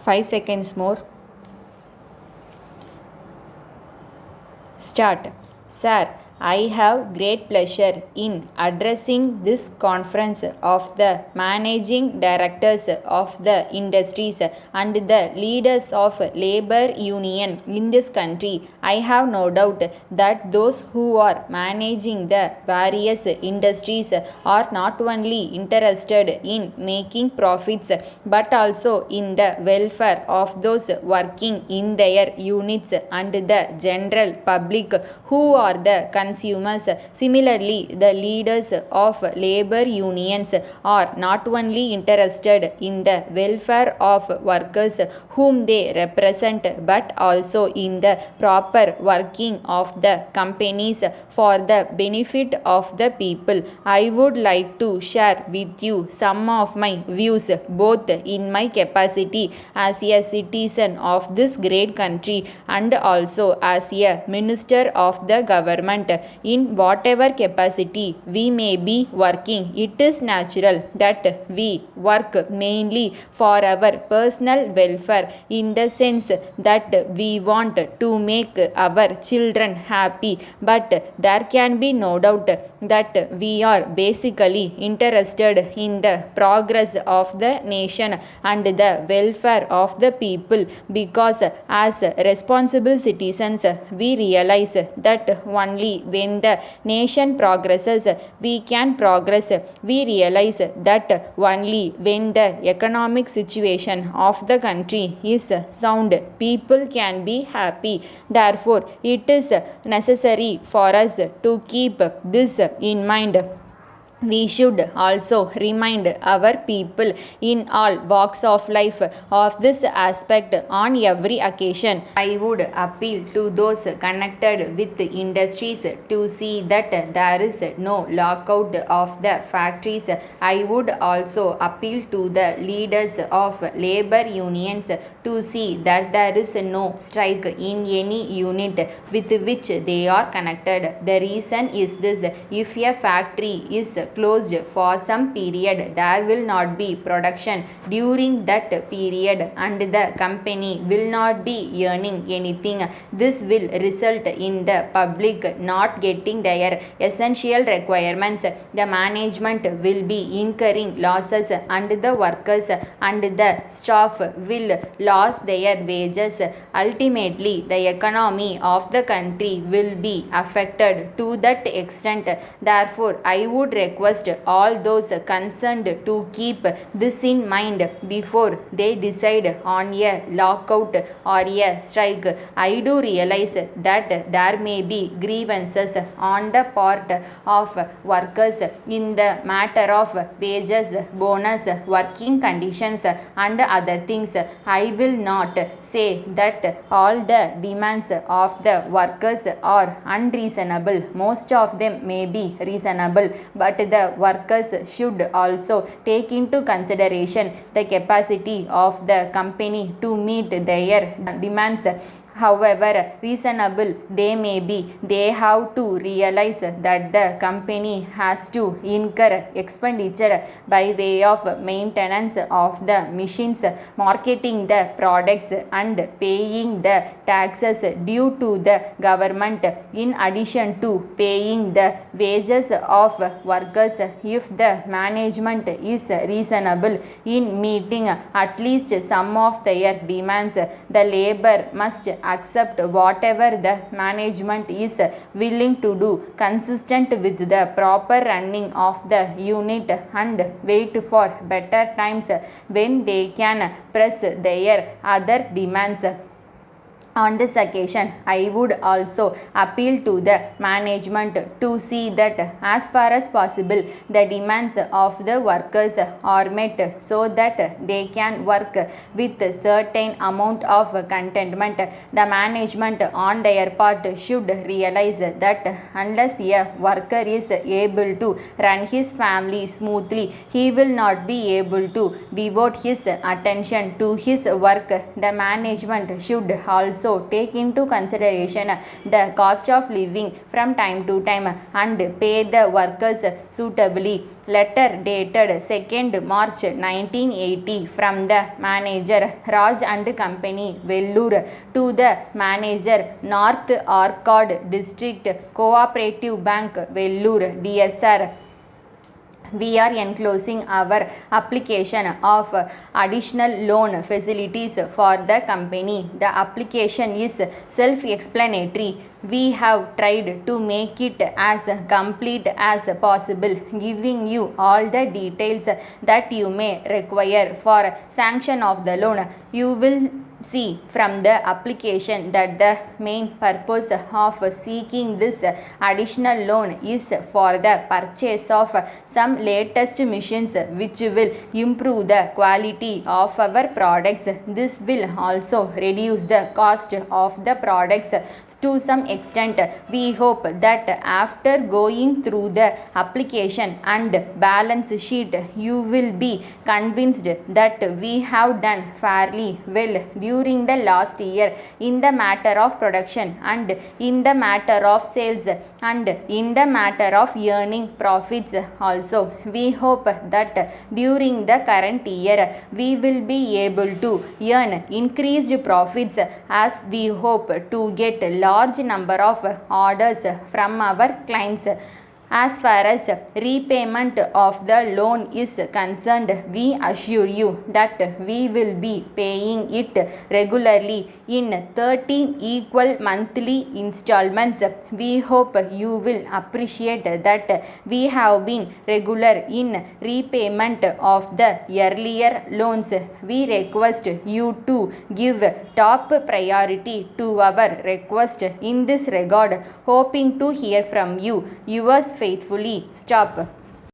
5 seconds more. Start. Sir, I have great pleasure in addressing this conference of the managing directors of the industries and the leaders of labor union in this country. I have no doubt that those who are managing the various industries are not only interested in making profits but also in the welfare of those working in their units and the general public who are the consumers. Similarly, the leaders of labor unions are not only interested in the welfare of workers whom they represent but also in the proper working of the companies for the benefit of the people. I would like to share with you some of my views both in my capacity as a citizen of this great country and also as a minister of the government. In whatever capacity we may be working, it is natural that we work mainly for our personal welfare, in the sense that we want to make our children happy, but there can be no doubt that we are basically interested in the progress of the nation and the welfare of the people, because as responsible citizens we realize that only when the nation progresses we can progress. We realize that only when the economic situation of the country is sound, people can be happy. Therefore, it is necessary for us to keep this in mind. We should also remind our people in all walks of life of this aspect on every occasion. I would appeal to those connected with industries to see that there is no lockout of the factories. I would also appeal to the leaders of labor unions to see that there is no strike in any unit with which they are connected. The reason is this: if a factory is closed for some period, there will not be production during that period and the company will not be earning anything. This will result in the public not getting their essential requirements. The management will be incurring losses and the workers and the staff will lose their wages. Ultimately, the economy of the country will be affected to that extent. Therefore, I would request all those concerned to keep this in mind before they decide on a lockout or a strike. I do realize that there may be grievances on the part of workers in the matter of wages, bonus, working conditions and other things. I will not say that all the demands of the workers are unreasonable. Most of them may be reasonable, but the workers should also take into consideration the capacity of the company to meet their demands. However reasonable they may be, they have to realize that the company has to incur expenditure by way of maintenance of the machines, marketing the products and paying the taxes due to the government, in addition to paying the wages of workers. If the management is reasonable in meeting at least some of their demands, the labor must accept whatever the management is willing to do, consistent with the proper running of the unit, and wait for better times when they can press their other demands. On this occasion, I would also appeal to the management to see that as far as possible the demands of the workers are met, so that they can work with a certain amount of contentment. The management on their part should realize that unless a worker is able to run his family smoothly, he will not be able to devote his attention to his work. The management should also also take into consideration the cost of living from time to time and pay the workers suitably. Letter dated 2nd March 1980 from the manager Raj and Company, Vellore, to the manager North Arcade District Cooperative Bank, Vellore. Dear Sir, we are enclosing our application of additional loan facilities for the company. The application is self-explanatory. We have tried to make it as complete as possible, giving you all the details that you may require for sanction of the loan. You will see from the application that the main purpose of seeking this additional loan is for the purchase of some latest machines which will improve the quality of our products. This will also reduce the cost of the products to some extent. We hope that after going through the application and balance sheet, you will be convinced that we have done fairly well during the last year in the matter of production and in the matter of sales and in the matter of earning profits also. We hope that during the current year we will be able to earn increased profits, as we hope to get large number of orders from our clients. As far as repayment of the loan is concerned, we assure you that we will be paying it regularly in 13 equal monthly installments. We hope you will appreciate that we have been regular in repayment of the earlier loans. We request you to give top priority to our request in this regard. Hoping to hear from you. Yours faithfully, Stop.